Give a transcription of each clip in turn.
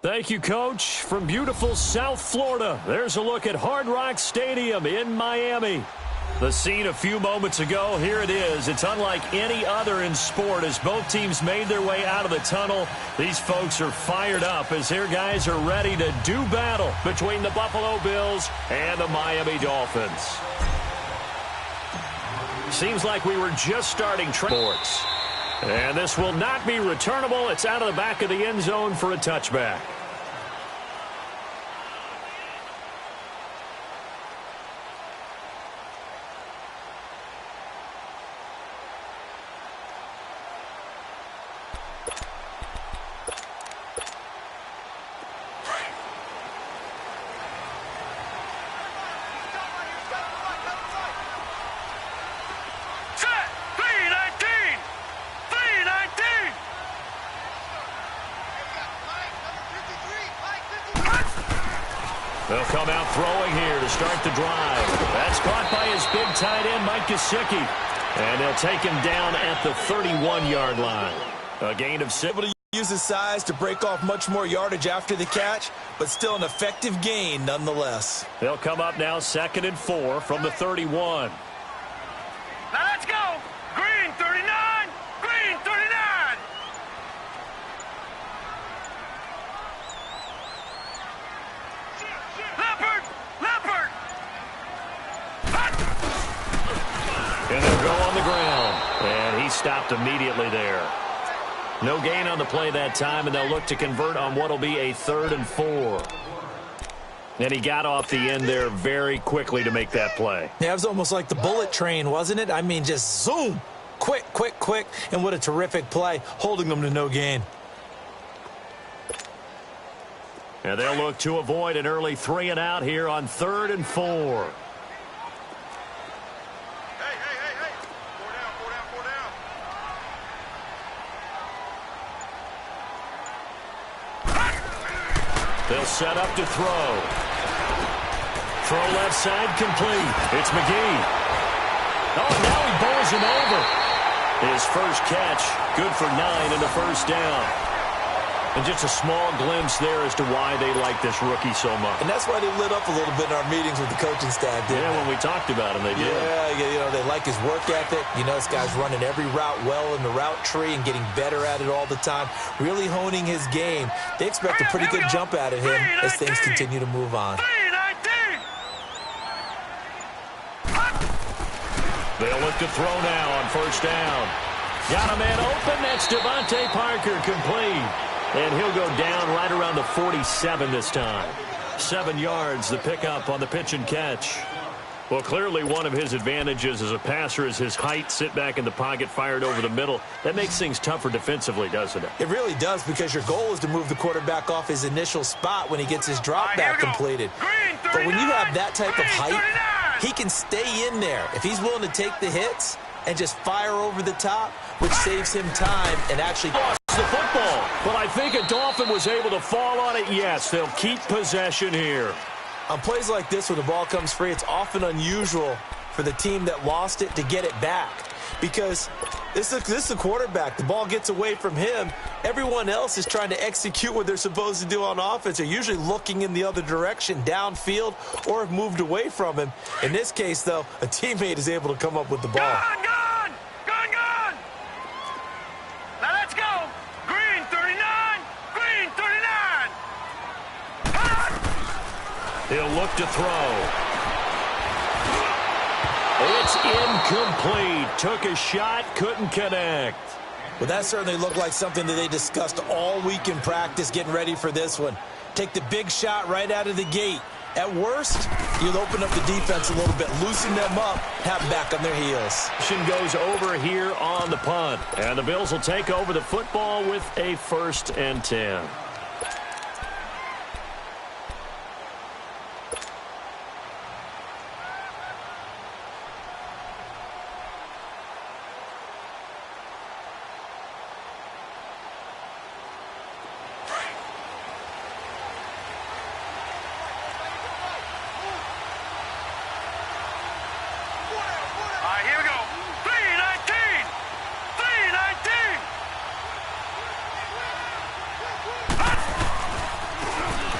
Thank you, Coach. From beautiful South Florida, there's a look at Hard Rock Stadium in Miami. The scene a few moments ago, here it is. It's unlike any other in sport as both teams made their way out of the tunnel. These folks are fired up as their guys are ready to do battle between the Buffalo Bills and the Miami Dolphins. Seems like we were just starting sports. And this will not be returnable. It's out of the back of the end zone for a touchback. They'll come out throwing here to start the drive. That's caught by his big tight end, Mike Gesicki. And they'll take him down at the 31-yard line. A gain of 7. Able to use his size to break off much more yardage after the catch, but still an effective gain nonetheless. They'll come up now 2nd and 4 from the 31. Now let's go. Green 39. Green 39. Leopard! And they'll go on the ground. And he stopped immediately there. No gain on the play that time, and they'll look to convert on what will be a 3rd and 4. And he got off the end there very quickly to make that play. Yeah, it was almost like the bullet train, wasn't it? I mean, just zoom. Quick. And what a terrific play, holding them to no gain. And they'll look to avoid an early 3 and out here on 3rd and 4. Hey. 4 down. They'll set up to throw. Throw left side complete. It's McGee. Oh, now he bowls him over. His first catch, good for 9 and a first down. And just a small glimpse there as to why they like this rookie so much. And that's why they lit up a little bit in our meetings with the coaching staff, didn't they? When we talked about him, they did. Yeah, they like his work ethic. This guy's running every route well in the route tree and getting better at it all the time, really honing his game. They expect a pretty good jump out of him as things continue to move on. They'll look to throw now on first down. Got a man open. That's Devontae Parker, complete. And he'll go down right around the 47 this time. 7 yards, the pickup on the pitch and catch. Well, clearly one of his advantages as a passer is his height. Sit back in the pocket, fired over the middle. That makes things tougher defensively, doesn't it? It really does, because your goal is to move the quarterback off his initial spot when he gets his drop back completed. But when you have that type of height, he can stay in there. If he's willing to take the hits and just fire over the top, which saves him time and actually lost the football. But I think a Dolphin was able to fall on it. Yes, they'll keep possession here. On plays like this where the ball comes free, it's often unusual for the team that lost it to get it back, because this is the quarterback. The ball gets away from him. Everyone else is trying to execute what they're supposed to do on offense. They're usually looking in the other direction, downfield, or have moved away from him. In this case, though, a teammate is able to come up with the ball. Gone! Now let's go! Green 39! Green 39! He'll look to throw. It's incomplete. Took a shot, couldn't connect. Well, that certainly looked like something that they discussed all week in practice, getting ready for this one. Take the big shot right out of the gate. At worst, you'll open up the defense a little bit, loosen them up, have them back on their heels. Goes over here on the punt. And the Bills will take over the football with a 1st and 10. Here we go. 319! 319!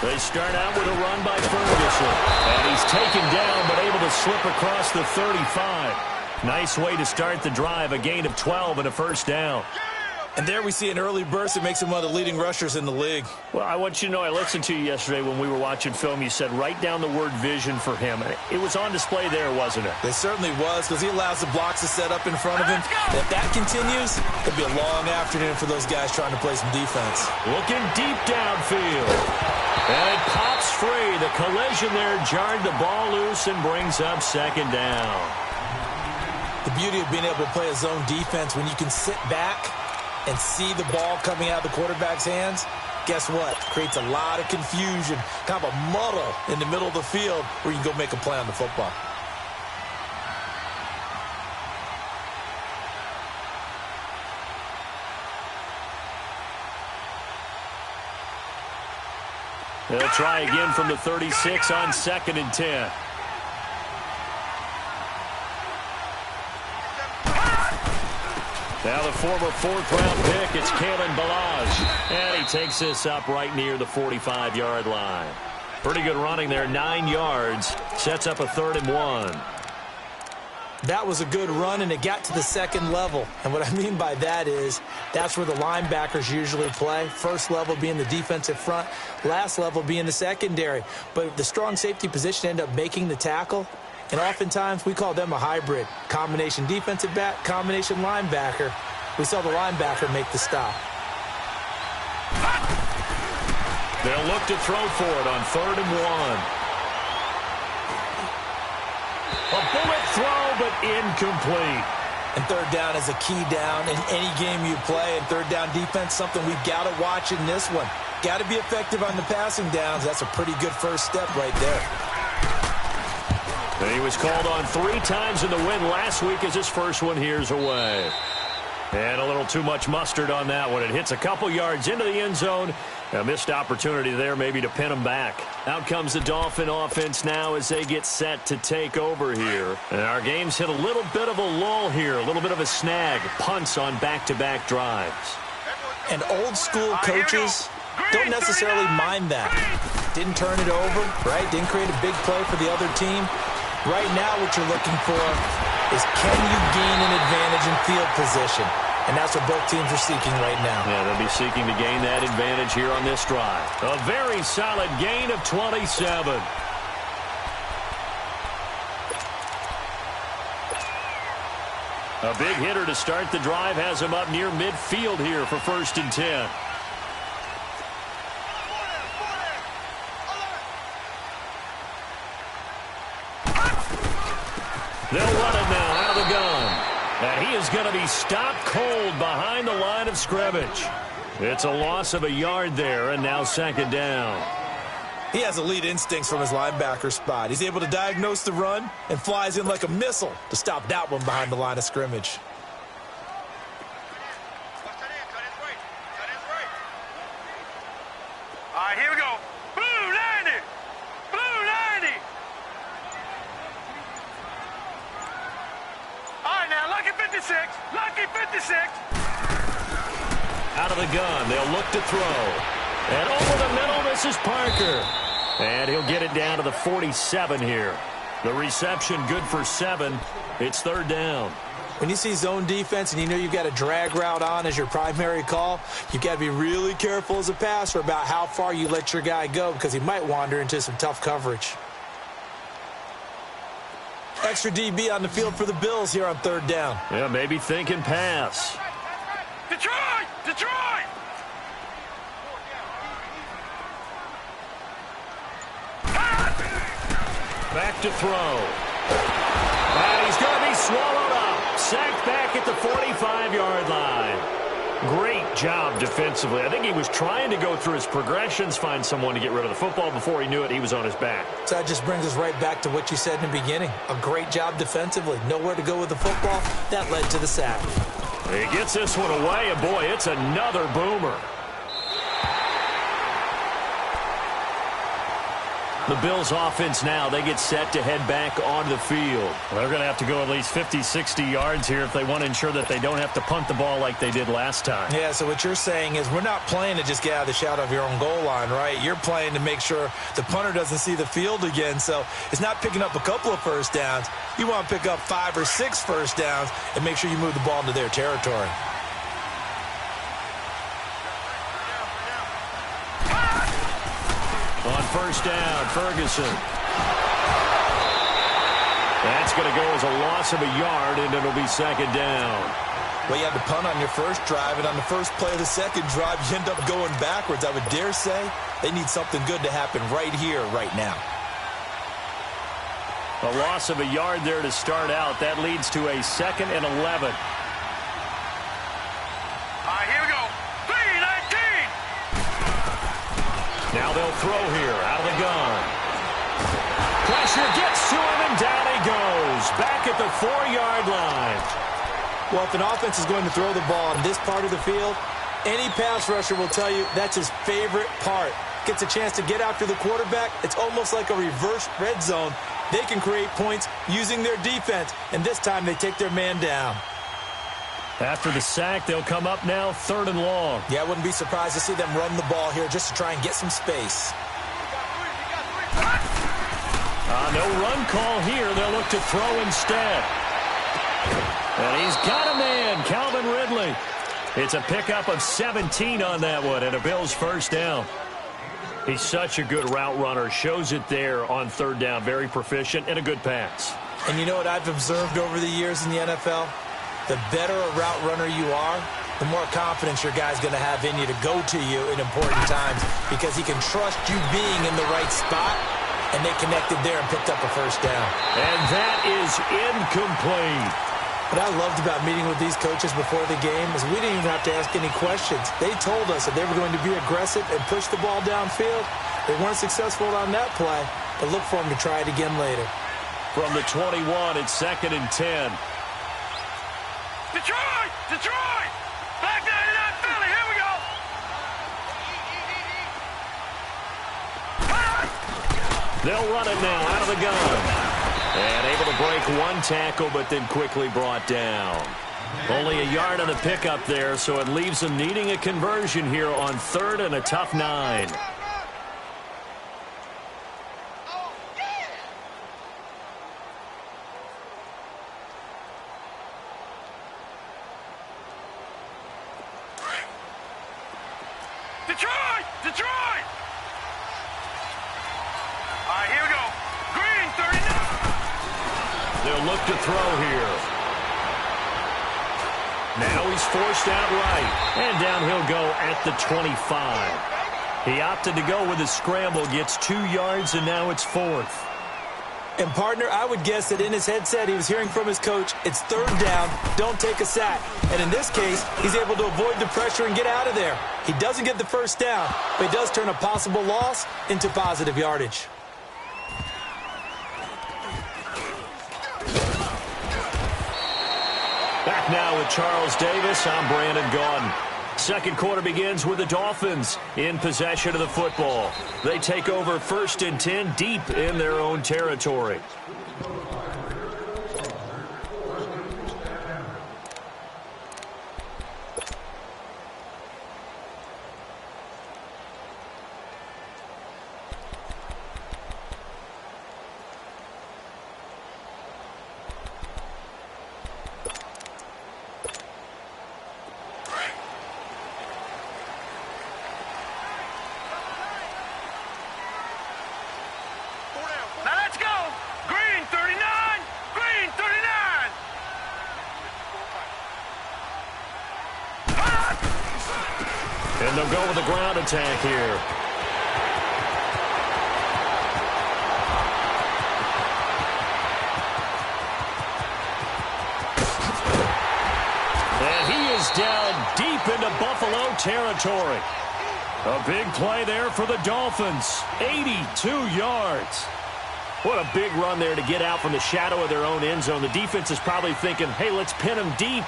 They start out with a run by Ferguson. And he's taken down, but able to slip across the 35. Nice way to start the drive, a gain of 12 and a first down. And there we see an early burst that makes him one of the leading rushers in the league. Well, I want you to know, I listened to you yesterday when we were watching film. You said write down the word vision for him. It was on display there, wasn't it? It certainly was, because he allows the blocks to set up in front of him. And if that continues, it'll be a long afternoon for those guys trying to play some defense. Looking deep downfield. And it pops free. The collision there jarred the ball loose and brings up second down. The beauty of being able to play a zone defense when you can sit back and see the ball coming out of the quarterback's hands, guess what? Creates a lot of confusion, kind of a muddle in the middle of the field where you can go make a play on the football. They'll try again from the 36 on 2nd and 10. Now the former 4th-round pick, it's Kalen Ballage. And he takes this up right near the 45-yard line. Pretty good running there, 9 yards. Sets up a 3rd and 1. That was a good run, and it got to the second level. And what I mean by that is that's where the linebackers usually play. First level being the defensive front, last level being the secondary. But the strong safety position ended up making the tackle. And oftentimes, we call them a hybrid. Combination defensive back, combination linebacker. We saw the linebacker make the stop. They'll look to throw for it on 3rd and 1. A bullet throw, but incomplete. And 3rd down is a key down in any game you play. And 3rd down defense, something we've got to watch in this one. Got to be effective on the passing downs. That's a pretty good first step right there. And he was called on 3 times in the win last week as his first one here's away. And a little too much mustard on that one. It hits a couple yards into the end zone. A missed opportunity there maybe to pin him back. Out comes the Dolphin offense now as they get set to take over here. And our game's hit a little bit of a lull here, a little bit of a snag. Punts on back-to-back drives. And old-school coaches don't necessarily mind that. Didn't turn it over, right? Didn't create a big play for the other team. Right now what you're looking for is can you gain an advantage in field position? And that's what both teams are seeking right now. Yeah, they'll be seeking to gain that advantage here on this drive. A very solid gain of 27. A big hitter to start the drive has him up near midfield here for 1st and 10. They'll run it now out of the gun. And he is going to be stopped cold behind the line of scrimmage. It's a loss of a yard there, and now 2nd down. He has elite instincts from his linebacker spot. He's able to diagnose the run and flies in like a missile to stop that one behind the line of scrimmage. All right, here we go. Blue 90. Blue 90. All right, now, lucky 56. Lucky 56. Out of the gun, they'll look to throw. And over the middle, this is Parker. And he'll get it down to the 47 here. The reception good for 7. It's 3rd down. When you see zone defense and you know you've got a drag route on as your primary call, you've got to be really careful as a passer about how far you let your guy go because he might wander into some tough coverage. Extra DB on the field for the Bills here on 3rd down. Yeah, maybe thinking pass. Detroit! Detroit! Back to throw. And he's going to be swallowed up. Sacked back at the 45-yard line. Great job defensively. I think he was trying to go through his progressions, find someone to get rid of the football. Before he knew it, he was on his back. So that just brings us right back to what you said in the beginning. A great job defensively. Nowhere to go with the football. That led to the sack. He gets this one away, and boy, it's another boomer. The Bills offense now, they get set to head back on the field. Well, they're going to have to go at least 50, 60 yards here if they want to ensure that they don't have to punt the ball like they did last time. Yeah, so what you're saying is we're not playing to just get out of the shadow of your own goal line, right? You're playing to make sure the punter doesn't see the field again. So it's not picking up a couple of first downs. You want to pick up 5 or 6 first downs and make sure you move the ball into their territory. On first down, Ferguson. That's going to go as a loss of a yard, and it'll be second down. Well, you had to punt on your first drive, and on the first play of the second drive, you end up going backwards. I would dare say they need something good to happen right here, right now. A loss of a yard there to start out. That leads to a 2nd and 11. Here we go. 3-19. Now they'll throw here out of the gun. Pressure gets to him, and down he goes. Back at the 4-yard line. Well, if an offense is going to throw the ball in this part of the field, any pass rusher will tell you that's his favorite part. Gets a chance to get after the quarterback. It's almost like a reverse red zone. They can create points using their defense, and this time they take their man down. After the sack, they'll come up now 3rd and long. Yeah, I wouldn't be surprised to see them run the ball here just to try and get some space. No run call here. They'll look to throw instead. And he's got a man, Calvin Ridley. It's a pickup of 17 on that one, and a Bills first down. He's such a good route runner. Shows it there on 3rd down. Very proficient and a good pass. And you know what I've observed over the years in the NFL? The better a route runner you are, the more confidence your guy's going to have in you to go to you in important times because he can trust you being in the right spot, and they connected there and picked up a first down. And that is incomplete. What I loved about meeting with these coaches before the game is we didn't even have to ask any questions. They told us that they were going to be aggressive and push the ball downfield. They weren't successful on that play, but look for them to try it again later. From the 21, it's 2nd and 10. Detroit! Detroit! Back 99 Philly. Here we go. They'll run it now out of the gun. And able to break one tackle, but then quickly brought down. Only a yard on the pickup there, so it leaves them needing a conversion here on 3rd and a tough 9. Detroit! Detroit! Here we go. Green 39. They'll look to throw here. Now he's forced out right. And down he'll go at the 25. He opted to go with a scramble, gets 2 yards, and now it's 4th. And, partner, I would guess that in his headset he was hearing from his coach, it's 3rd down, don't take a sack. And in this case, he's able to avoid the pressure and get out of there. He doesn't get the first down, but he does turn a possible loss into positive yardage. Back now with Charles Davis. I'm Brandon Gaudin. Second quarter begins with the Dolphins in possession of the football. They take over 1st and 10 deep in their own territory. And they'll go with a ground attack here. And he is down deep into Buffalo territory. A big play there for the Dolphins. 82 yards. What a big run there to get out from the shadow of their own end zone. The defense is probably thinking, hey, let's pin him deep.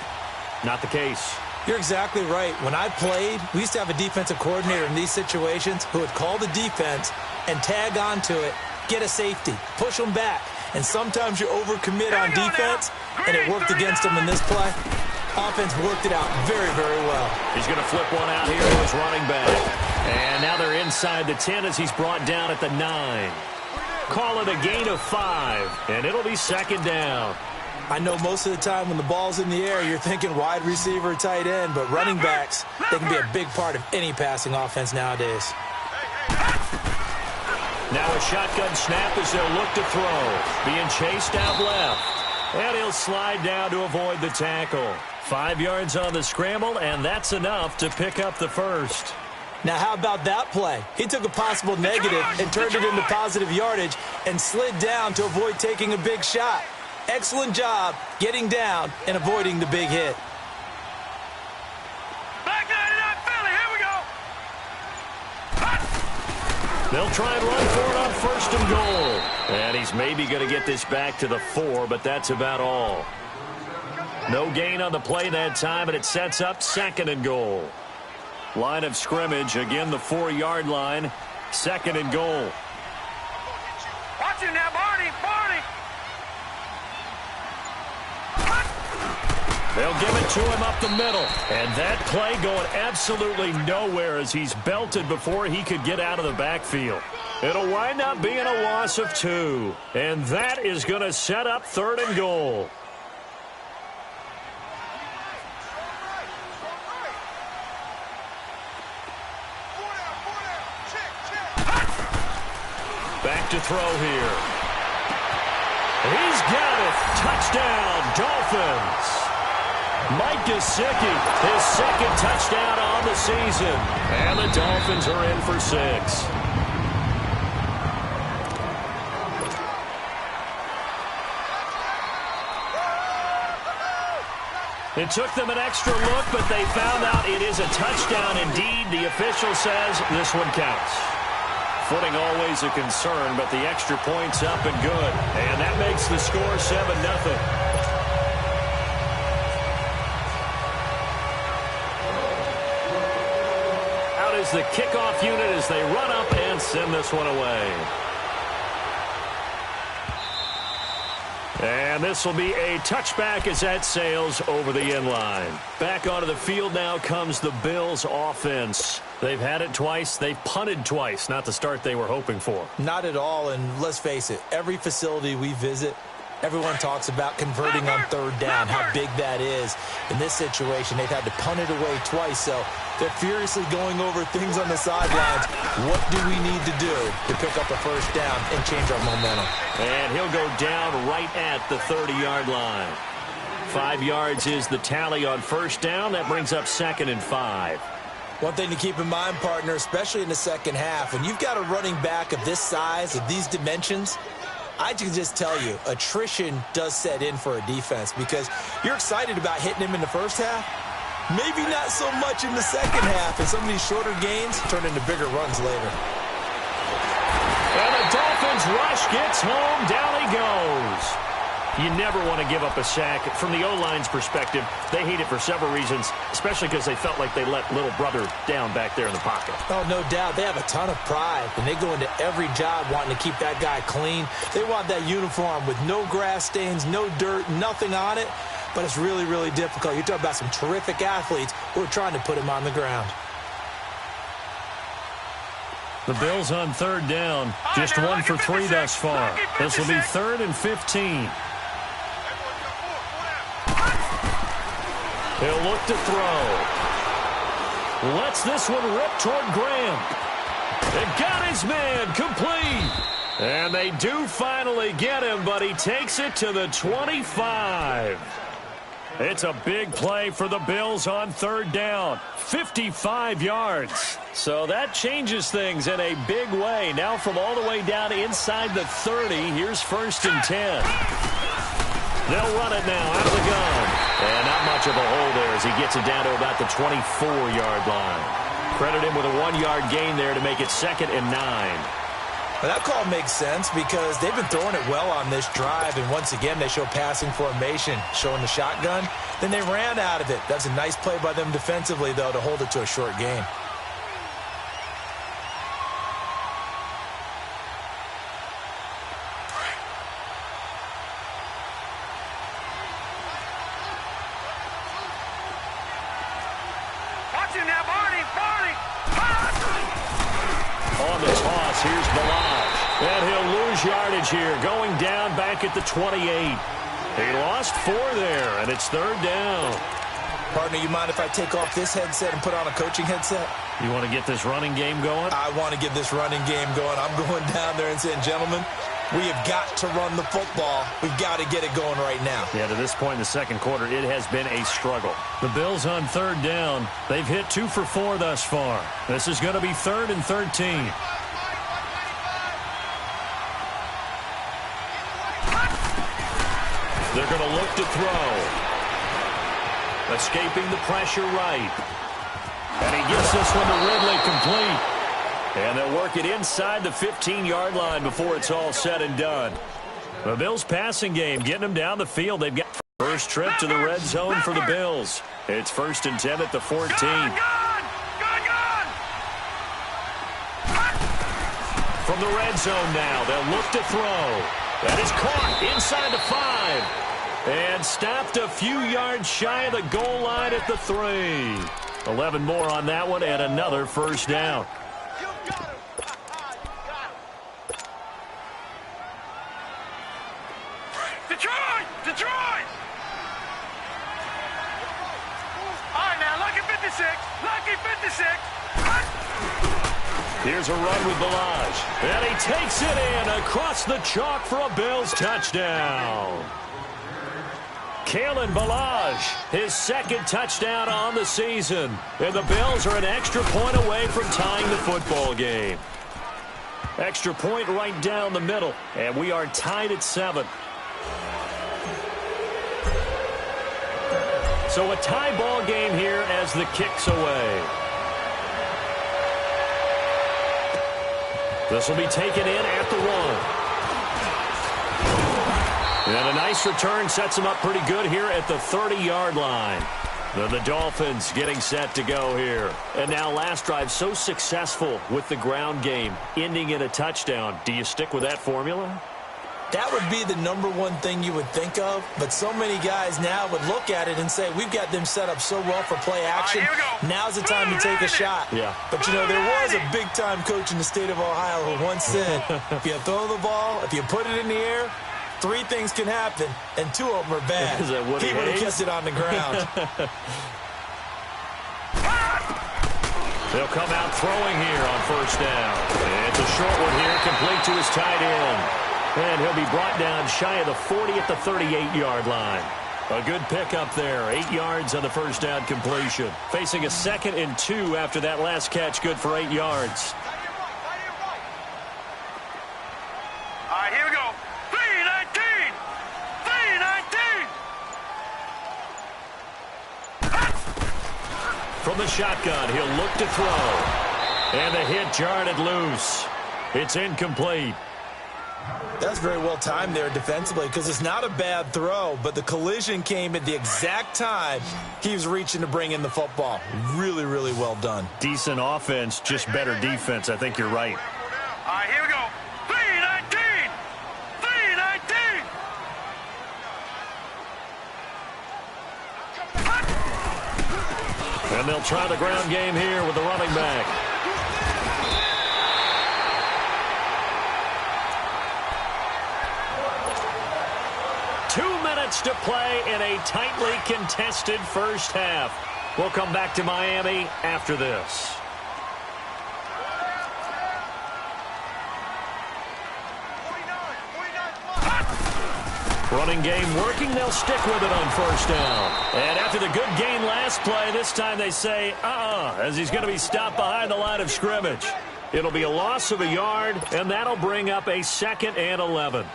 Not the case. You're exactly right. When I played, we used to have a defensive coordinator in these situations who would call the defense and tag onto it get a safety, push them back. And sometimes you overcommit on defense, and it worked against them in this play. Offense worked it out very, very well. He's going to flip one out here to his running back. And now they're inside the 10 as he's brought down at the 9. Call it a gain of 5, and it'll be second down. I know most of the time when the ball's in the air, you're thinking wide receiver, tight end, but running backs, they can be a big part of any passing offense nowadays. Now a shotgun snap as they'll look to throw. Being chased out left. And he'll slide down to avoid the tackle. 5 yards on the scramble, and that's enough to pick up the first. Now, how about that play? He took a possible negative and turned it into positive yardage and slid down to avoid taking a big shot. Excellent job getting down and avoiding the big hit. Back 99 Philly, here we go. They'll try and run for it on first and goal. And he's maybe going to get this back to the 4, but that's about all. No gain on the play that time, and it sets up second and goal. Line of scrimmage, again the 4-yard line, second and goal. Watch him now, Barney. They'll give it to him up the middle. And that play going absolutely nowhere as he's belted before he could get out of the backfield. It'll wind up being a loss of 2. And that is going to set up third and goal. Back to throw here. He's got it. Touchdown, Dolphins. Mike Gesicki, his second touchdown on the season. And the Dolphins are in for 6. It took them an extra look, but they found out it is a touchdown indeed. The official says this one counts. Footing always a concern, but the extra point's up and good. And that makes the score 7-0. Out is the kickoff unit as they run up and send this one away. And this will be a touchback as that sails over the end line. Back onto the field now comes the Bills offense. They've had it twice. They've punted twice. Not the start they were hoping for. Not at all, and let's face it, every facility we visit, everyone talks about converting on third down, how big that is. In this situation, they've had to punt it away twice, so they're furiously going over things on the sidelines. What do we need to do to pick up a first down and change our momentum? And he'll go down right at the 30-yard line. 5 yards is the tally on first down. That brings up second and 5. One thing to keep in mind, partner, especially in the second half, when you've got a running back of this size, of these dimensions, I can just tell you, attrition does set in for a defense because you're excited about hitting him in the first half. Maybe not so much in the second half, and some of these shorter gains turn into bigger runs later. And the Dolphins rush gets home. Down he goes. You never want to give up a sack. From the O-line's perspective, they hate it for several reasons, especially because they felt like they let little brother down back there in the pocket. Oh, no doubt. They have a ton of pride, and they go into every job wanting to keep that guy clean. They want that uniform with no grass stains, no dirt, nothing on it, but it's really, really difficult. You're talking about some terrific athletes who are trying to put him on the ground. The Bills on third down, just 1 for 3 thus far. This will be 3rd and 15. He'll look to throw. Lets this one rip toward Graham. They got his man complete. And they do finally get him, but he takes it to the 25. It's a big play for the Bills on third down. 55 yards. So that changes things in a big way. Now from all the way down inside the 30, here's 1st and 10. They'll run it now out of the gun. And not much of a hole there as he gets it down to about the 24-yard line. Credit him with a 1-yard gain there to make it 2nd and 9. Well, that call makes sense because they've been throwing it well on this drive, and once again they show passing formation, showing the shotgun. Then they ran out of it. That's a nice play by them defensively, though, to hold it to a short gain. Balazs. And he'll lose yardage here, going down back at the 28. He lost 4 there, and it's 3rd down. Partner, you mind if I take off this headset and put on a coaching headset? You want to get this running game going? I want to get this running game going. I'm going down there and saying, gentlemen, we have got to run the football. We've got to get it going right now. Yeah, to this point in the second quarter, it has been a struggle. The Bills on 3rd down. They've hit 2 for 4 thus far. This is going to be 3rd and 13. They're going to look to throw. Escaping the pressure right. And he gets this one to Ridley complete. And they'll work it inside the 15-yard line before it's all said and done. The Bills passing game getting them down the field. They've got first trip to the red zone for the Bills. It's 1st and 10 at the 14. From the red zone now, they'll look to throw. That is caught inside the 5. And stopped a few yards shy of the goal line at the 3. 11 more on that one and another first down. Detroit! All right, now, lucky 56. Here's a run with Balazs. And he takes it in across the chalk for a Bills touchdown. Kalen Balazs, his 2nd touchdown on the season. And the Bills are an extra point away from tying the football game. Extra point right down the middle. And we are tied at 7. So a tie ball game here as the kick's away. This will be taken in at the 1. And a nice return sets him up pretty good here at the 30-yard line. The Dolphins getting set to go here. And now last drive so successful with the ground game, ending in a touchdown. Do you stick with that formula? That would be the #1 thing you would think of, but so many guys now would look at it and say, we've got them set up so well for play action. Now's the time to take a shot. Yeah. But, you know, there was a big-time coach in the state of Ohio who once said, if you throw the ball, if you put it in the air, 3 things can happen, and 2 of them are bad. Is that Woody he would have Hayes? kept it on the ground. They'll come out throwing here on first down. It's a short one here, complete to his tight end. And he'll be brought down shy of the 40 at the 38-yard line. A good pickup there, 8 yards on the first down completion. Facing a 2nd and 2 after that last catch, good for 8 yards. All right, here we go. 3-19. From the shotgun, he'll look to throw. And the hit jarred it loose. It's incomplete. That's very well timed there defensively because it's not a bad throw, but the collision came at the exact time he was reaching to bring in the football. Really, really well done. Decent offense, just better defense. I think you're right. All right, here we go. 3-19. And they'll try the ground game here with the running back. To play in a tightly contested first half. We'll come back to Miami after this. Running game working. They'll stick with it on first down. And after the good gain last play, this time they say, as he's going to be stopped behind the line of scrimmage. It'll be a loss of a yard, and that'll bring up a 2nd and 11.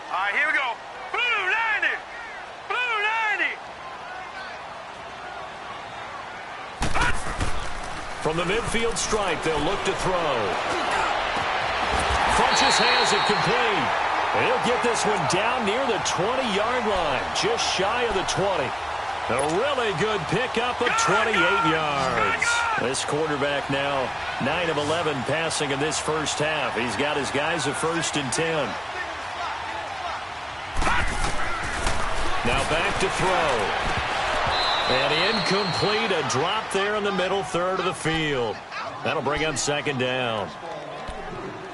All right, here we go. Blue 90. From the midfield stripe, they'll look to throw. Funchess has it complete. He'll get this one down near the 20-yard line, just shy of the 20. A really good pickup of 28 yards. This quarterback now 9 of 11 passing in this first half. He's got his guys at 1st and 10. Now back to throw. And incomplete, a drop there in the middle third of the field. That'll bring up second down.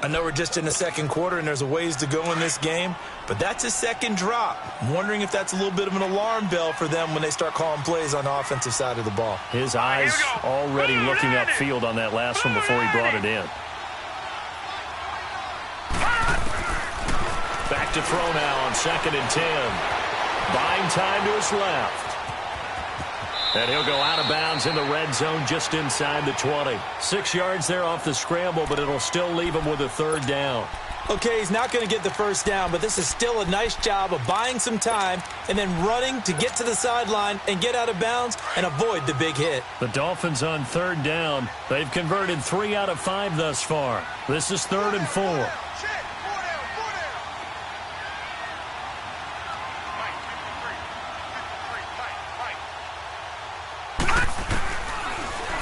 I know we're just in the second quarter and there's a ways to go in this game, but that's a second drop. I'm wondering if that's a little bit of an alarm bell for them when they start calling plays on the offensive side of the ball. His eyes already looking upfield on that last one before he brought it in. Back to throw now on 2nd and 10. Buying time to his left. And he'll go out of bounds in the red zone just inside the 20. 6 yards there off the scramble, but it'll still leave him with a third down. Okay, he's not going to get the first down, but this is still a nice job of buying some time and then running to get to the sideline and get out of bounds and avoid the big hit. The Dolphins on third down. They've converted 3 out of 5 thus far. This is 3rd and 4.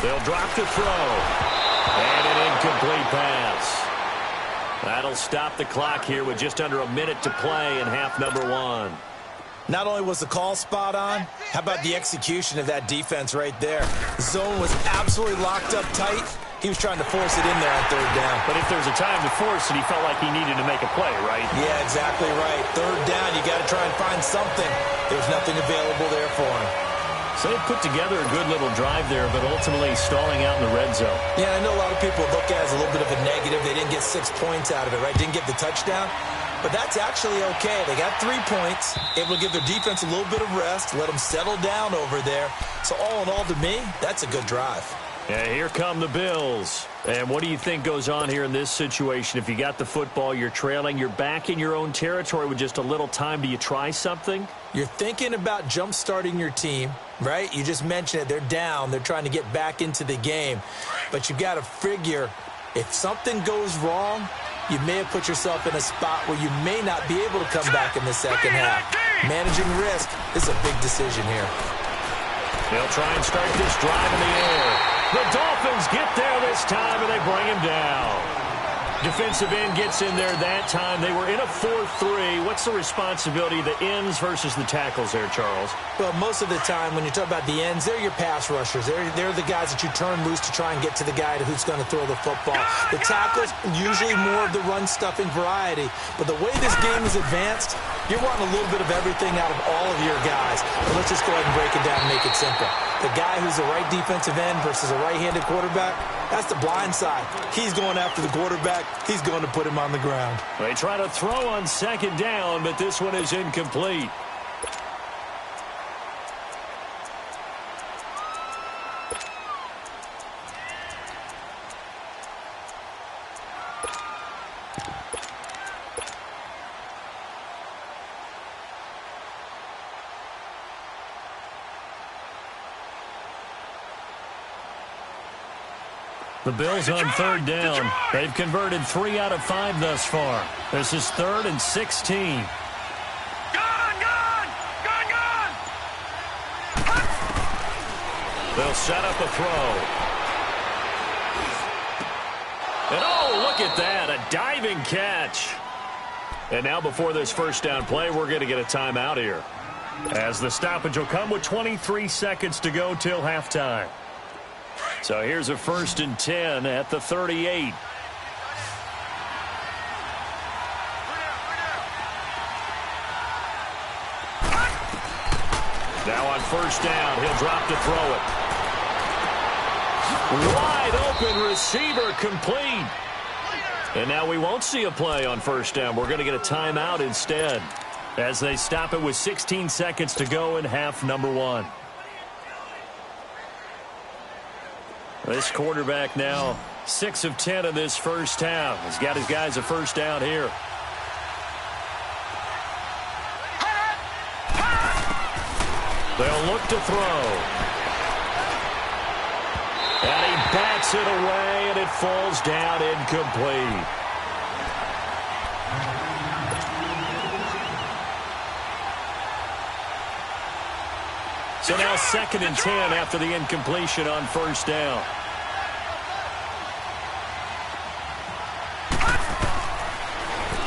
They'll drop to throw. And an incomplete pass. That'll stop the clock here with just under a minute to play in half number 1. Not only was the call spot on, how about the execution of that defense right there? The zone was absolutely locked up tight. He was trying to force it in there on third down. But if there's a time to force it, he felt like he needed to make a play, right? Yeah, exactly right. Third down, you got to try and find something. There's nothing available there for him. So they put together a good little drive there, but ultimately stalling out in the red zone. Yeah, I know a lot of people look at it as a little bit of a negative. They didn't get 6 points out of it, right? Didn't get the touchdown. But that's actually okay. They got 3 points, able to give their defense a little bit of rest, let them settle down over there. So all in all, to me, that's a good drive. Yeah, here come the Bills. And what do you think goes on here in this situation? If you got the football, you're trailing, you're back in your own territory with just a little time. Do you try something? You're thinking about jump-starting your team, right? You just mentioned it. They're down. They're trying to get back into the game. But you've got to figure if something goes wrong, you may have put yourself in a spot where you may not be able to come back in the second half. Managing risk is a big decision here. They'll try and start this drive in the air. The Dolphins get there this time, and they bring him down. Defensive end gets in there that time. They were in a 4-3. What's the responsibility of the ends versus the tackles there, Charles? Well, most of the time when you talk about the ends, they're your pass rushers. They're the guys that you turn loose to try and get to the guy who's going to throw the football. The tackles, usually more of the run-stuffing variety. But the way this game is advanced, you're wanting a little bit of everything out of all of your guys. But let's just go ahead and break it down and make it simple. The guy who's the right defensive end versus a right-handed quarterback, that's the blind side. He's going after the quarterback. He's going to put him on the ground. They try to throw on second down, but this one is incomplete. The Bills on third down. They've converted 3 out of 5 thus far. This is 3rd and 16. Gone! They'll set up a throw. And oh, look at that, a diving catch. And now before this first down play, we're going to get a timeout here, as the stoppage will come with 23 seconds to go till halftime. So here's a 1st and 10 at the 38. Now on first down, he'll drop to throw it. Wide open receiver, complete. And now we won't see a play on first down. We're going to get a timeout instead, as they stop it with 16 seconds to go in half number 1. This quarterback now 6 of 10 in this first half. He's got his guys a first down here. They'll look to throw. And he bats it away, and it falls down incomplete. So now 2nd and 10 after the incompletion on first down.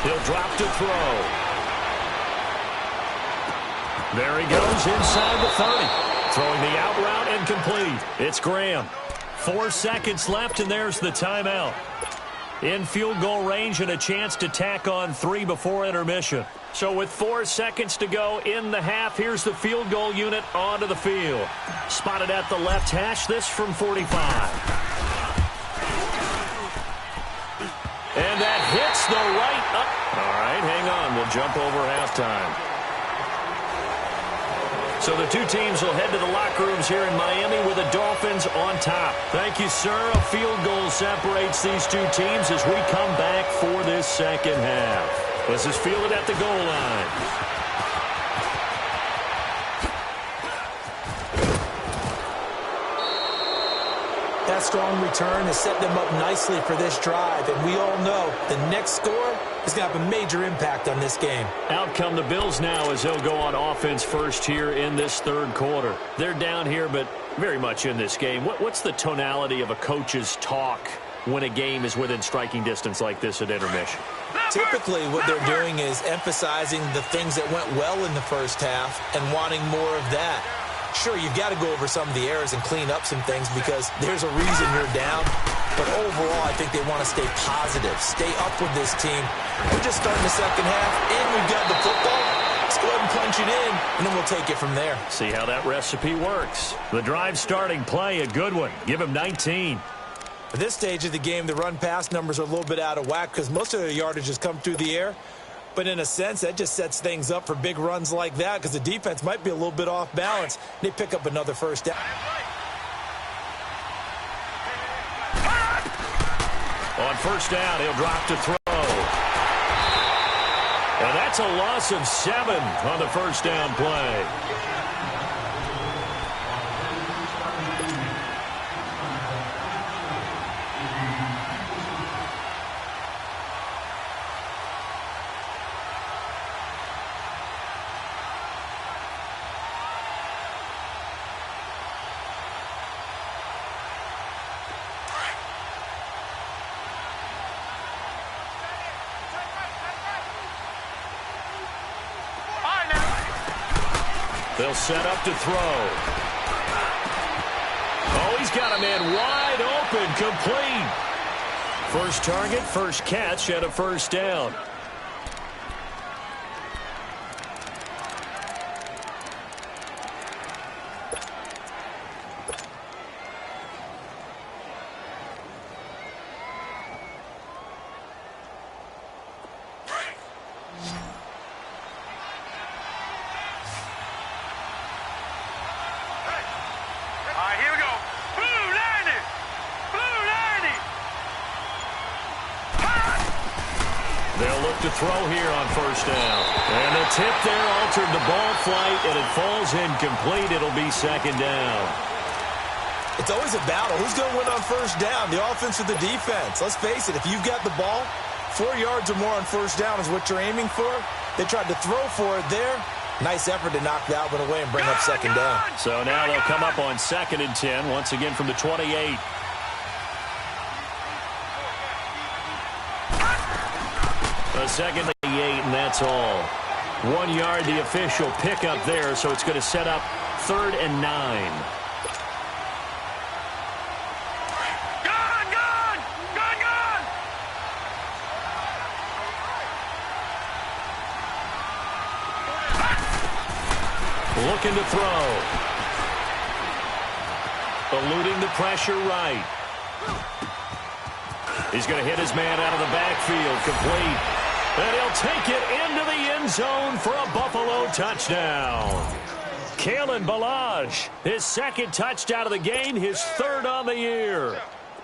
He'll drop to throw. There he goes inside the 30. Throwing the out route and complete. It's Graham. 4 seconds left, and there's the timeout. In field goal range and a chance to tack on 3 before intermission. So with 4 seconds to go in the half, here's the field goal unit onto the field. Spotted at the left hash, this from 45. And that hits the right up. All right, hang on. We'll jump over halftime. So the two teams will head to the locker rooms here in Miami with the Dolphins on top. Thank you, sir. A field goal separates these two teams as we come back for this second half. This is fielded at the goal line. That strong return has set them up nicely for this drive, and we all know the next score is going to have a major impact on this game. Out come the Bills now as they'll go on offense first here in this third quarter. They're down here, but very much in this game. What's the tonality of a coach's talk when a game is within striking distance like this at intermission? Typically, what they're doing is emphasizing the things that went well in the first half and wanting more of that. Sure, you've got to go over some of the errors and clean up some things because there's a reason you're down. But overall, I think they want to stay positive, stay up with this team. We're just starting the second half, and we've got the football. Let's go ahead and punch it in, and then we'll take it from there. See how that recipe works. The drive starting play, a good one. Give him 19. At this stage of the game, the run-pass numbers are a little bit out of whack because most of their yardage has come through the air. But in a sense, that just sets things up for big runs like that because the defense might be a little bit off balance. They pick up another first down. On first down, he'll drop to throw. And that's a loss of 7 on the first down play. They'll set up to throw. Oh, he's got a man wide open, complete. First target, first catch, and a first down. To throw here on first down. And the tip there altered the ball flight, and it falls incomplete. It'll be second down. It's always a battle. Who's going to win on first down, the offense or the defense? Let's face it, if you've got the ball, 4 yards or more on first down is what you're aiming for. They tried to throw for it there. Nice effort to knock that one away and bring up second down. So now they'll come up on 2nd and 10, once again from the 28. A second to 8, and that's all. 1 yard, the official pickup there, so it's going to set up 3rd and 9. Looking to throw. Eluding the pressure right. He's going to hit his man out of the backfield, complete. And he'll take it into the end zone for a Buffalo touchdown. Kalen Ballage, his 2nd touchdown of the game, his 3rd on the year.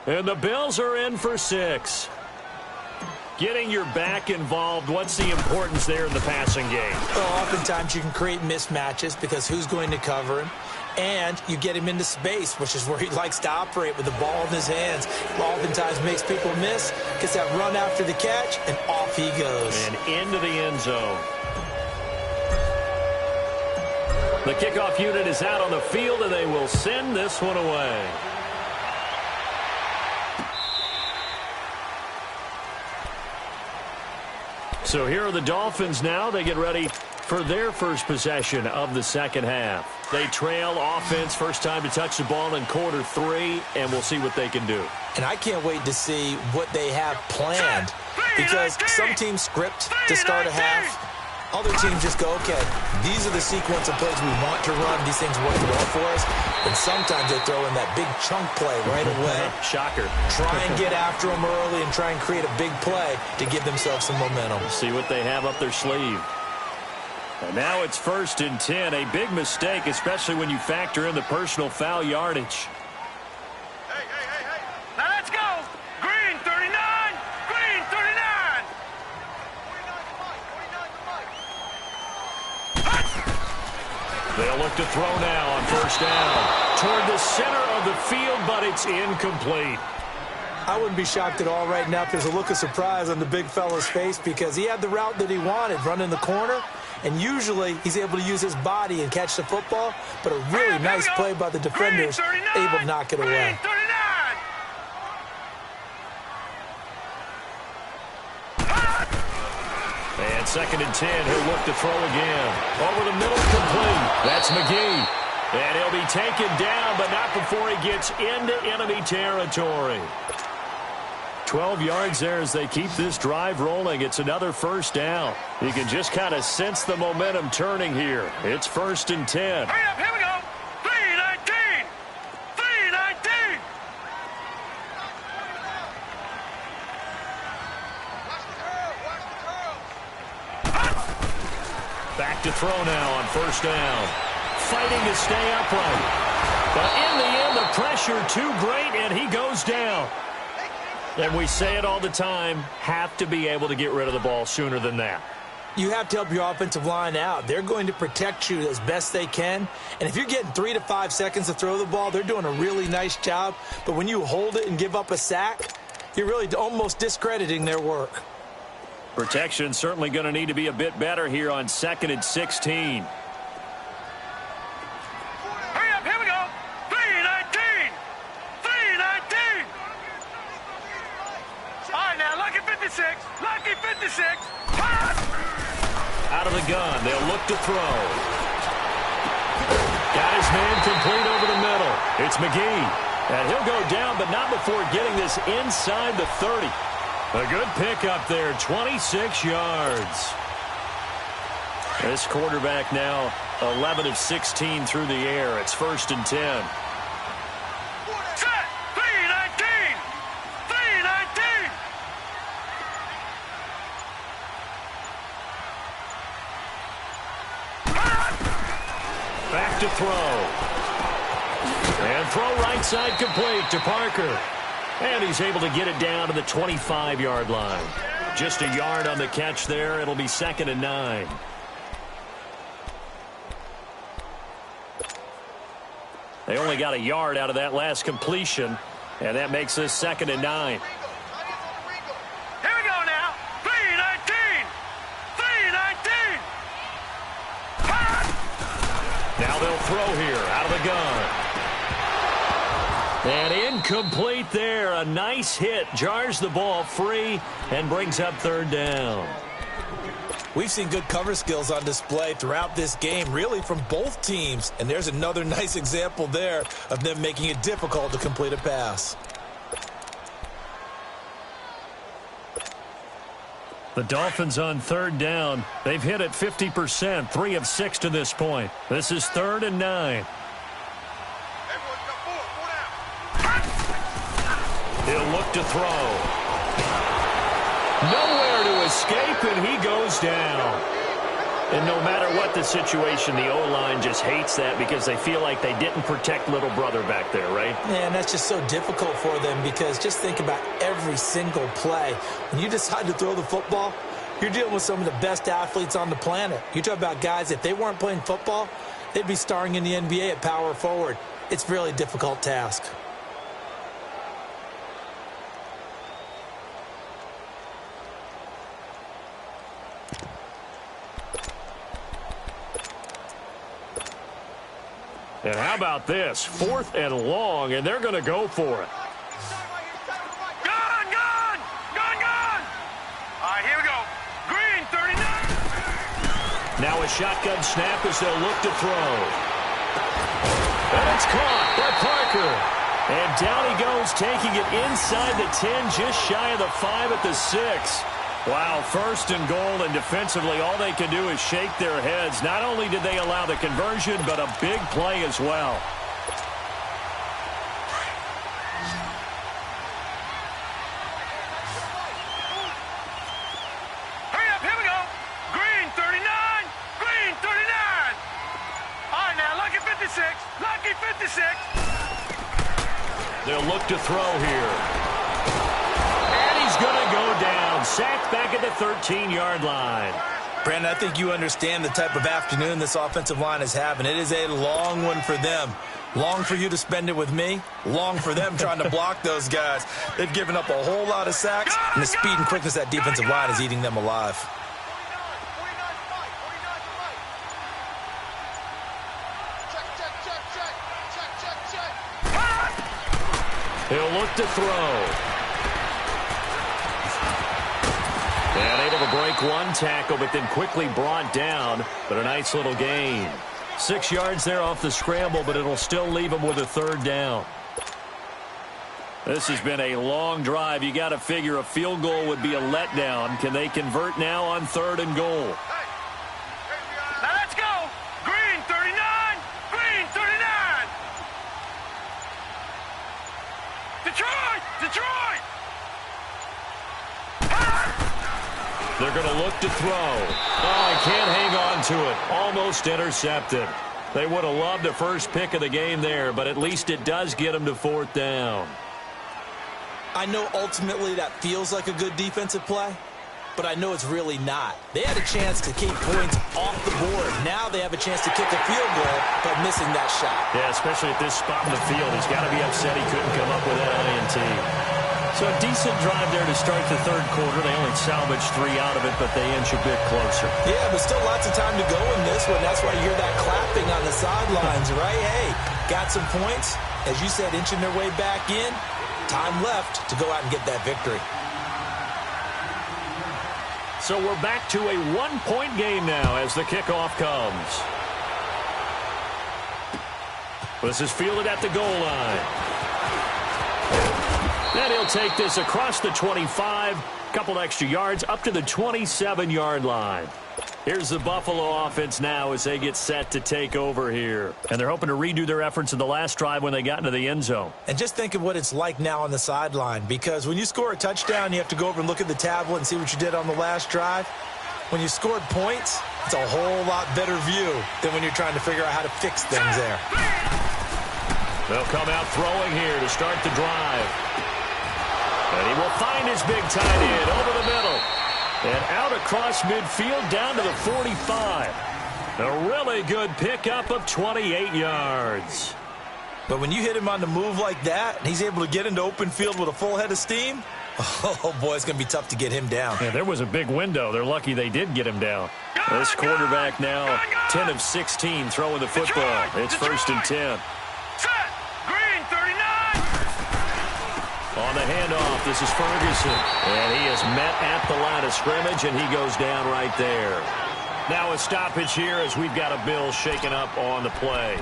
And the Bills are in for 6. Getting your back involved, what's the importance there in the passing game? Well, oftentimes you can create mismatches because who's going to cover him? And you get him into space, which is where he likes to operate with the ball in his hands. Oftentimes makes people miss, gets that run after the catch, and off he goes. And into the end zone. The kickoff unit is out on the field, and they will send this one away. So here are the Dolphins now. They get ready for their first possession of the second half. They trail offense, first time to touch the ball in quarter 3, and we'll see what they can do. And I can't wait to see what they have planned, because some teams script to start a half. Other teams just go, okay, these are the sequence of plays we want to run. These things work well for us. And sometimes they throw in that big chunk play right away. Shocker. Try and get after them early and try and create a big play to give themselves some momentum. See what they have up their sleeve. And now it's 1st and 10. A big mistake, especially when you factor in the personal foul yardage. Hey. Now let's go. Green 39. Green 39. They'll look to throw now on 1st down. Toward the center of the field, but it's incomplete. I wouldn't be shocked at all right now if there's a look of surprise on the big fella's face, because he had the route that he wanted, running the corner, and usually he's able to use his body and catch the football, but a really nice play by the defenders, able to knock it away. And 2nd and 10, he'll look to throw again. Over the middle, complete. That's McGee. And he'll be taken down, but not before he gets into enemy territory. 12 yards there as they keep this drive rolling. It's another 1st down. You can just kind of sense the momentum turning here. It's 1st and 10. Hurry up, here we go. 3-19. 3-19. Back to throw now on 1st down. Fighting to stay upright. But in the end, the pressure too great, and he goes down. And we say it all the time, have to be able to get rid of the ball sooner than that. You have to help your offensive line out. They're going to protect you as best they can. And if you're getting 3 to 5 seconds to throw the ball, they're doing a really nice job. But when you hold it and give up a sack, you're really almost discrediting their work. Protection certainly going to need to be a bit better here on 2nd and 16. Hurry up, here we go. 3-19. 3-19. All right, now, lucky 56. Lucky 56. Out of the gun, they'll look to throw. Got his man complete over the middle. It's McGee. And he'll go down, but not before getting this inside the 30. A good pickup there, 26 yards. This quarterback now 11 of 16 through the air. It's 1st and 10. Set. 3-19. 3-19. Back to throw. And throw right side complete to Parker. And he's able to get it down to the 25-yard line. Just a yard on the catch there. It'll be 2nd and 9. They only got a yard out of that last completion, and that makes this 2nd and 9. Here we go now. 3-19. 3-19. Now they'll throw here out of the gun. And incomplete there. A nice hit. Jars the ball free and brings up 3rd down. We've seen good cover skills on display throughout this game, really from both teams. And there's another nice example there of them making it difficult to complete a pass. The Dolphins on 3rd down. They've hit it 50%, 3 of 6 to this point. This is 3rd and 9. He'll look to throw. Nowhere to escape, and he goes down. And no matter what the situation, the O-line just hates that because they feel like they didn't protect little brother back there, right? Man, that's just so difficult for them, because just think about every single play. When you decide to throw the football, you're dealing with some of the best athletes on the planet. You talk about guys, if they weren't playing football, they'd be starring in the NBA at power forward. It's a really difficult task. And how about this? 4th and long, and they're going to go for it. Gone, gone, gone, gone. All right, here we go. Green 39. Now a shotgun snap as they'll look to throw. And it's caught by Parker. And down he goes, taking it inside the 10, just shy of the 5 at the 6. Wow, first and goal, and defensively all they can do is shake their heads. Not only did they allow the conversion, but a big play as well. Hurry up, here we go. Green 39, green 39. All right, now, lucky 56, lucky 56. They'll look to throw here. And he's going to go down. Sacked back at the 13-yard line. Brandon, I think you understand the type of afternoon this offensive line is having. It is a long one for them. Long for you to spend it with me. Long for them trying to block those guys. They've given up a whole lot of sacks, and the speed and quickness of that defensive line is eating them alive. He'll look to throw. And able to break one tackle, but then quickly brought down. But a nice little gain. 6 yards there off the scramble, but it'll still leave him with a third down. This has been a long drive. You got to figure a field goal would be a letdown. Can they convert now on 3rd and goal? Now let's go. Green 39, green 39. Detroit, Detroit. They're going to look to throw. Oh, he can't hang on to it. Almost intercepted. They would have loved the first pick of the game there, but at least it does get them to 4th down. I know ultimately that feels like a good defensive play, but I know it's really not. They had a chance to keep points off the board. Now they have a chance to kick a field goal, but missing that shot. Yeah, especially at this spot in the field. He's got to be upset he couldn't come up with that INT. So a decent drive there to start the 3rd quarter. They only salvaged 3 out of it, but they inch a bit closer. Yeah, but still lots of time to go in this one. That's why you hear that clapping on the sidelines, right? Hey, got some points. As you said, inching their way back in. Time left to go out and get that victory. So we're back to a 1-point game now as the kickoff comes. This is fielded at the goal line. And he'll take this across the 25, couple extra yards up to the 27-yard line. Here's the Buffalo offense now as they get set to take over here. And they're hoping to redo their efforts in the last drive when they got into the end zone. And just think of what it's like now on the sideline, because when you score a touchdown, you have to go over and look at the tablet and see what you did on the last drive. When you scored points, it's a whole lot better view than when you're trying to figure out how to fix things there. They'll come out throwing here to start the drive. And he will find his big tight end over the middle. And out across midfield down to the 45. A really good pickup of 28 yards. But when you hit him on the move like that, and he's able to get into open field with a full head of steam, oh, boy, it's going to be tough to get him down. Yeah, there was a big window. They're lucky they did get him down. This quarterback now 10 of 16 throwing the football. It's 1st and 10. Set. Green 39. On the handoff, this is Ferguson. And he is met at the line of scrimmage, and he goes down right there. Now a stoppage here as we've got a Bill shaken up on the play.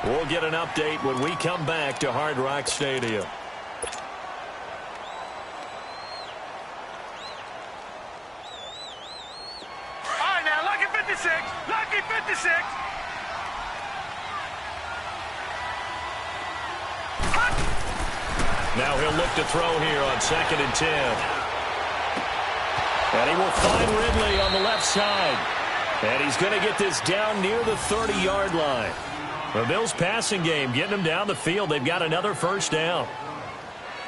We'll get an update when we come back to Hard Rock Stadium. All right, now, lucky 56, lucky 56. Now he'll look to throw here on 2nd and 10. And he will find Ridley on the left side. And he's going to get this down near the 30-yard line. The Bills' passing game getting them down the field. They've got another 1st down.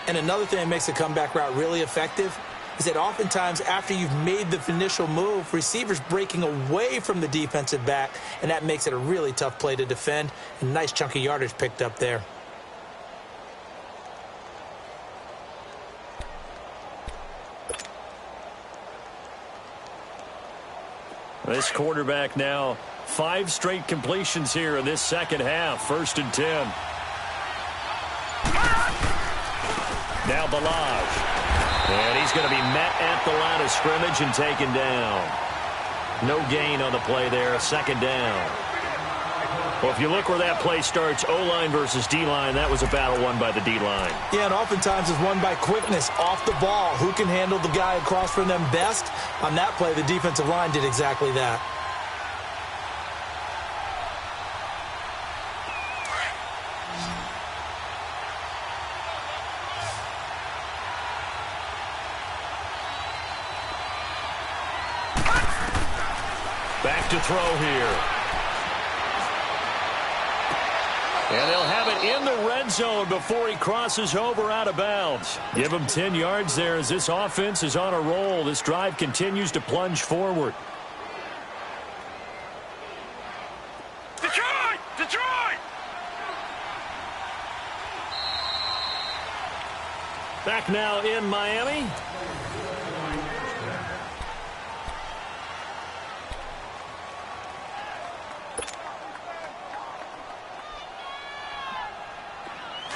And another thing that makes the comeback route really effective is that oftentimes after you've made the initial move, receivers breaking away from the defensive back, and that makes it a really tough play to defend. A nice chunk of yardage picked up there. This quarterback now 5 straight completions here in this second half. 1st and 10. Now Balaj. And he's going to be met at the line of scrimmage and taken down. No gain on the play there, a second down. Well, if you look where that play starts, O-line versus D-line, that was a battle won by the D-line. Yeah, and oftentimes it's won by quickness off the ball. Who can handle the guy across from them best? On that play, the defensive line did exactly that. Back to throw here. And they'll have it in the red zone before he crosses over out of bounds. Give him 10 yards there as this offense is on a roll. This drive continues to plunge forward. Detroit! Detroit! Back now in Miami.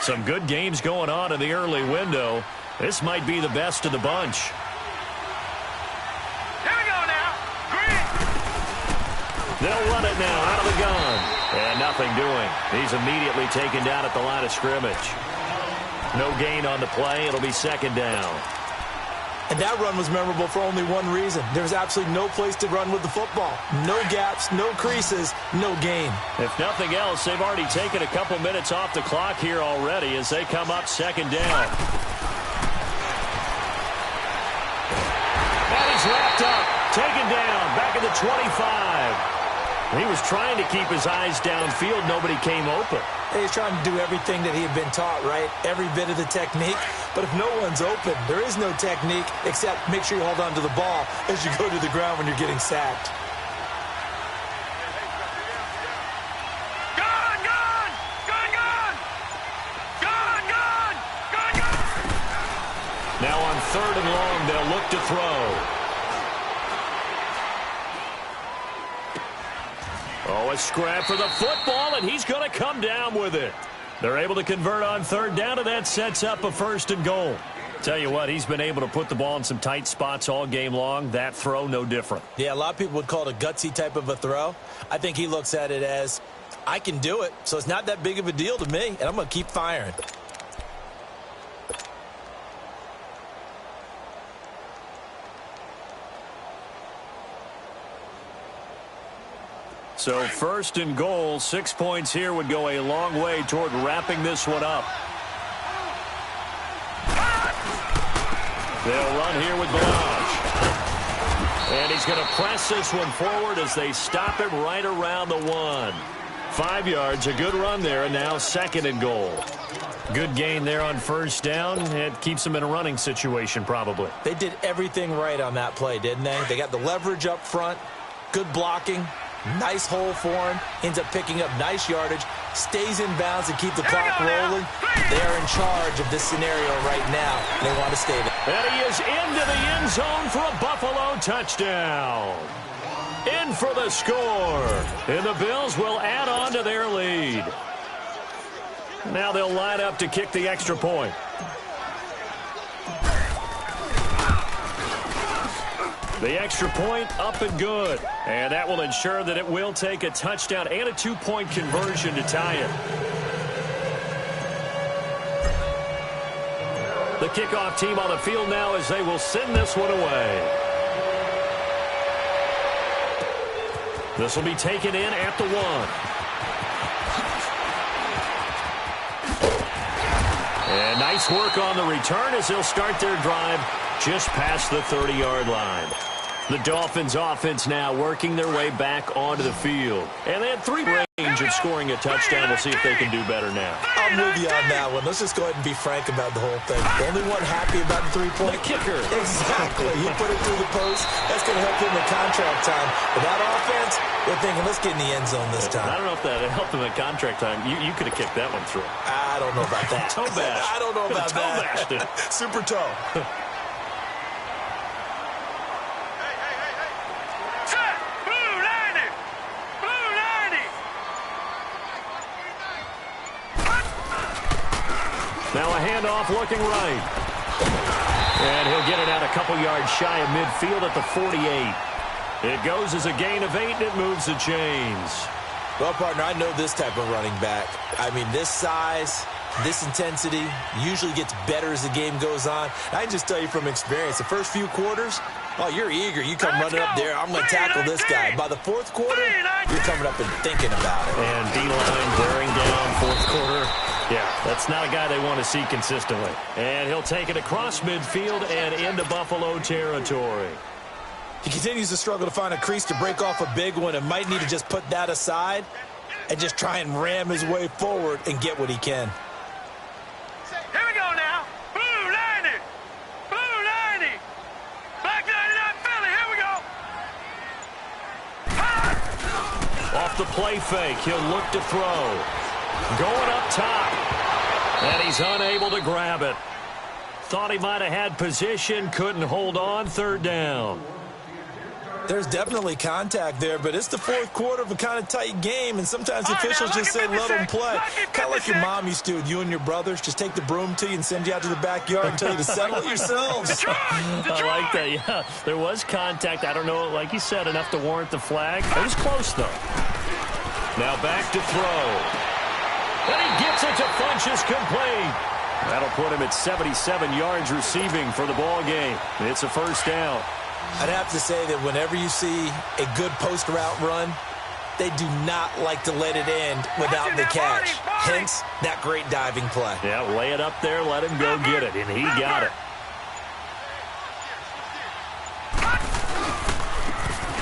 Some good games going on in the early window. This might be the best of the bunch. Here we go now. Green. They'll run it now out of the gun. And nothing doing. He's immediately taken down at the line of scrimmage. No gain on the play. It'll be second down. And that run was memorable for only one reason. There was absolutely no place to run with the football. No gaps, no creases, no gain. If nothing else, they've already taken a couple minutes off the clock here already as they come up second down. And he's wrapped up, taken down, back at the 25. He was trying to keep his eyes downfield. Nobody came open. He's trying to do everything that he had been taught, right? Every bit of the technique. But if no one's open, there is no technique except make sure you hold on to the ball as you go to the ground when you're getting sacked. Gun, gun! Gun, gun! Gun, gun! Gun, gun! Now on third and long, they'll look to throw. Oh, a scrap for the football, and he's going to come down with it. They're able to convert on third down, and that sets up a first and goal. Tell you what, he's been able to put the ball in some tight spots all game long. That throw, no different. Yeah, a lot of people would call it a gutsy type of a throw. I think he looks at it as, I can do it, so it's not that big of a deal to me, and I'm going to keep firing. So first and goal, 6 points here would go a long way toward wrapping this one up. They'll run here with Blanche. And he's going to press this one forward as they stop him right around the 1. 5 yards, a good run there, and now second and goal. Good gain there on first down. It keeps them in a running situation probably. They did everything right on that play, didn't they? They got the leverage up front, good blocking. Nice hole for him. Ends up picking up nice yardage. Stays in bounds to keep the clock rolling. They're in charge of this scenario right now. They want to stay there. And he is into the end zone for a Buffalo touchdown. In for the score. And the Bills will add on to their lead. Now they'll line up to kick the extra point. The extra point up and good. And that will ensure that it will take a touchdown and a 2-point conversion to tie it. The kickoff team on the field now as they will send this one away. This will be taken in at the 1. And nice work on the return as they'll start their drive just past the 30-yard line. The Dolphins offense now working their way back onto the field. And they had 3 range of scoring a touchdown. We'll see if they can do better now. I'm with you on that one. Let's just go ahead and be frank about the whole thing. The only one happy about the 3-point. The kicker. Exactly. He put it through the post. That's going to help him in contract time. But that offense, they're thinking, let's get in the end zone this time. I don't know if that helped him in contract time. You could have kicked that one through. I don't know about that. Toe bash. I don't know about toe that. Bashed it. Super toe. Now a handoff looking right. And he'll get it out a couple yards shy of midfield at the 48. It goes as a gain of 8, and it moves the chains. Well, partner, I know this type of running back. I mean, this size, this intensity usually gets better as the game goes on. I can just tell you from experience, the first few quarters, oh, you're eager. You come running up there, I'm going to tackle this guy. By the fourth quarter, you're coming up and thinking about it. And D-line wearing down fourth quarter. Yeah, that's not a guy they want to see consistently. And he'll take it across midfield and into Buffalo territory. He continues to struggle to find a crease to break off a big one and might need to just put that aside and just try and ram his way forward and get what he can. Here we go now. Blue 90. Blue 90. Black 99 Philly. Here we go. Off the play fake, he'll look to throw. Going up top. And he's unable to grab it. Thought he might have had position, couldn't hold on, third down. There's definitely contact there, but it's the fourth quarter of a kind of tight game, and sometimes the officials just say, let them play. Kind of like your mom used to with you and your brothers. Just take the broom to you and send you out to the backyard and tell you to settle it yourselves. I like that, yeah. There was contact. I don't know, like you said, enough to warrant the flag. It was close, though. Now back to throw. And he gets it to Funchess complete. That'll put him at 77 yards receiving for the ball game. It's a first down. I'd have to say that whenever you see a good post route run, they do not like to let it end without the catch. Hence, that great diving play. Yeah, lay it up there, let him go get it, and he got it.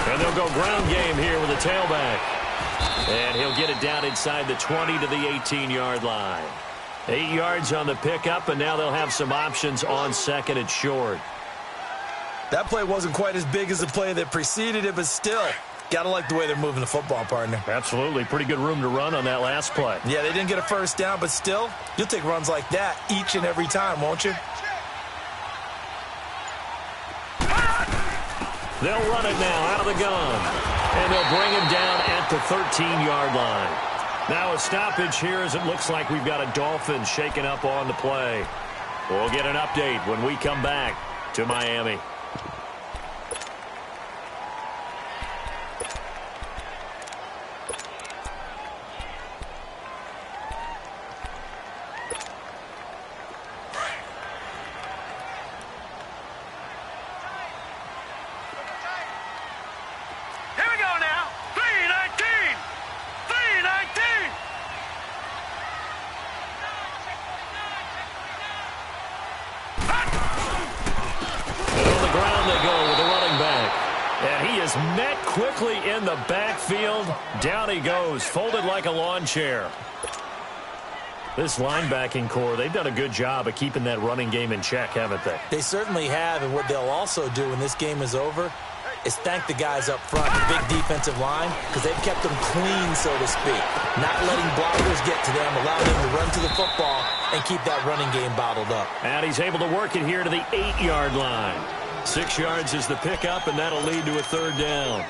And they'll go ground game here with a tailback. And he'll get it down inside the 20 to the 18-yard line. 8 yards on the pickup, and now they'll have some options on second and short. That play wasn't quite as big as the play that preceded it, but still, got to like the way they're moving the football, partner. Absolutely. Pretty good room to run on that last play. Yeah, they didn't get a first down, but still, you'll take runs like that each and every time, won't you? They'll run it now out of the gun. And they'll bring him down at the 13-yard line. Now a stoppage here as it looks like we've got a Dolphin shaking up on the play. We'll get an update when we come back to Miami. Met quickly in the backfield. Down he goes, folded like a lawn chair. This linebacking core, they've done a good job of keeping that running game in check, haven't they? They certainly have, and what they'll also do when this game is over is thank the guys up front, the big defensive line, because they've kept them clean, so to speak. Not letting blockers get to them, allowing them to run to the football and keep that running game bottled up. And he's able to work it here to the 8-yard line. 6 yards is the pickup, and that'll lead to a third down.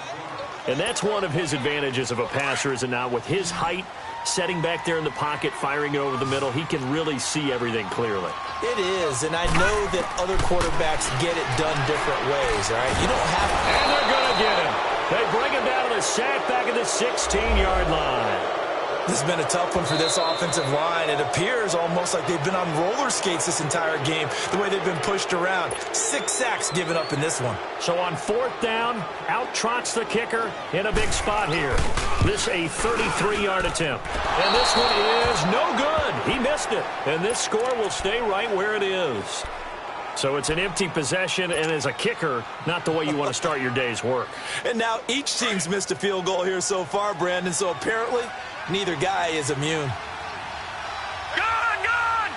And that's one of his advantages of a passer, is it not? With his height, setting back there in the pocket, firing it over the middle, he can really see everything clearly. It is, and I know that other quarterbacks get it done different ways, all right? You don't have to. And they're going to get him. They bring him down to the sack back at the 16-yard line. This has been a tough one for this offensive line. It appears almost like they've been on roller skates this entire game, the way they've been pushed around. 6 sacks given up in this one. So on fourth down, out trots the kicker in a big spot here. This a 33-yard attempt. And this one is no good. He missed it. And this score will stay right where it is. So it's an empty possession, and as a kicker, not the way you want to start your day's work. And now each team's missed a field goal here so far, Brandon, so apparently neither guy is immune. Gun!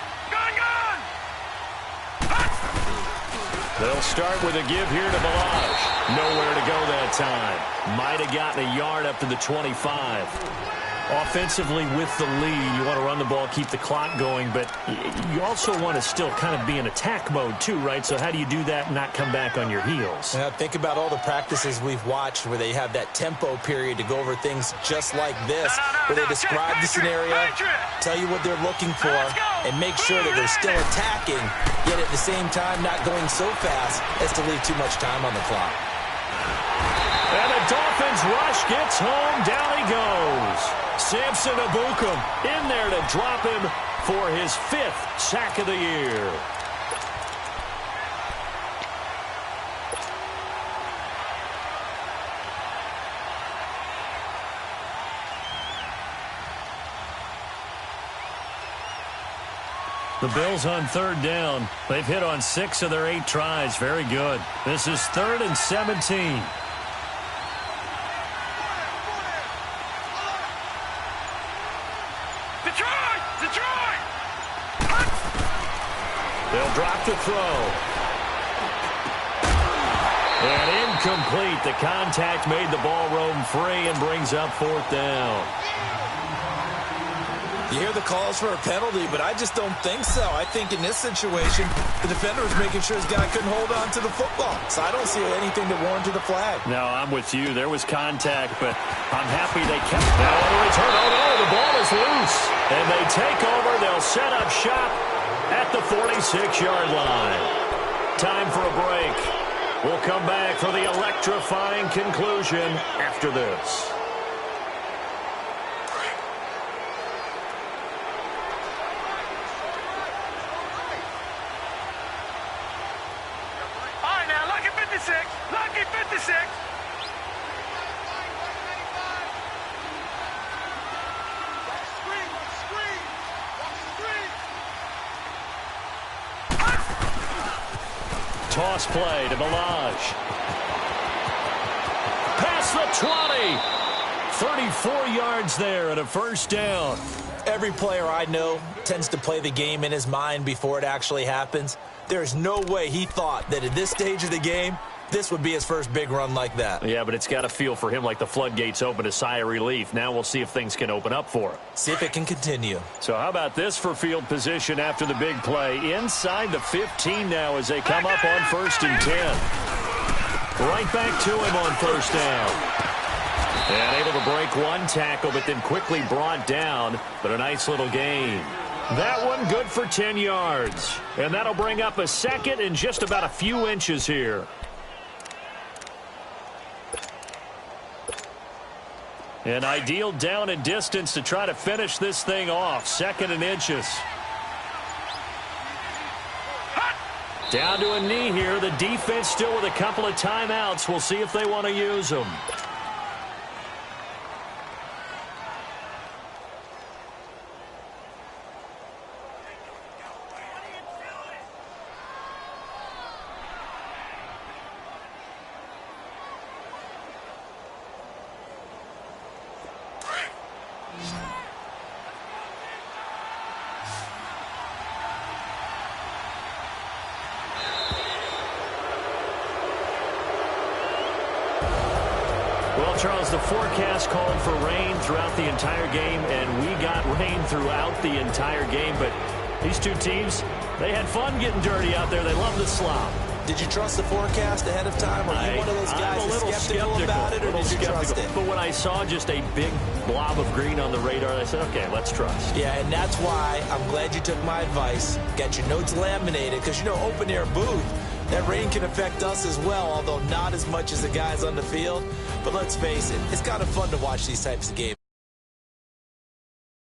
They'll start with a give here to Balazs. Nowhere to go that time. Might have gotten a yard up to the 25. Offensively with the lead, you want to run the ball, keep the clock going, but you also want to still kind of be in attack mode too, right? So how do you do that and not come back on your heels? Yeah, think about all the practices we've watched where they have that tempo period to go over things just like this, where they describe the scenario, tell you what they're looking for, and make sure that they're still attacking, yet at the same time not going so fast as to leave too much time on the clock. And Dolphins rush, gets home, down he goes. Samson Ebukam in there to drop him for his 5th sack of the year. The Bills on 3rd down. They've hit on 6 of their 8 tries. Very good. This is 3rd and 17. Detroit! They'll drop the throw. And incomplete. The contact made the ball roam free and brings up 4th down. You hear the calls for a penalty, but I just don't think so. I think in this situation, the defender was making sure his guy couldn't hold on to the football. So I don't see anything that warranted the flag. No, I'm with you. There was contact, but I'm happy they kept it. Now on the return, oh no, the ball is loose. And they take over. They'll set up shop at the 46-yard line. Time for a break. We'll come back for the electrifying conclusion after this. Lucky 56. Toss play to Ballage. Past the 20. 34 yards there and a 1st down. Every player I know tends to play the game in his mind before it actually happens. There's no way he thought that at this stage of the game, this would be his first big run like that. Yeah, but it's got to feel for him like the floodgates open, a sigh of relief. Now we'll see if things can open up for him. See if it can continue. So how about this for field position after the big play? Inside the 15 now as they come up on 1st and 10. Right back to him on 1st down. And able to break one tackle, but then quickly brought down. But a nice little gain. That one good for 10 yards. And that'll bring up a 2nd and just about a few inches here. An ideal down and distance to try to finish this thing off. 2nd and inches. Down to a knee here. The defense still with a couple of timeouts. We'll see if they want to use them. Well, Charles, the forecast called for rain throughout the entire game, and we got rain throughout the entire game. But these two teams, they had fun getting dirty out there. They love the slop. Did you trust the forecast ahead of time? Or are you one of those guys that's skeptical about it, or did you trust it? But when I saw just a big blob of green on the radar, I said, okay, let's trust. Yeah, and that's why I'm glad you took my advice. Got your notes laminated, because, you know, open-air booth, that rain can affect us as well, although not as much as the guys on the field. But let's face it, it's kind of fun to watch these types of games.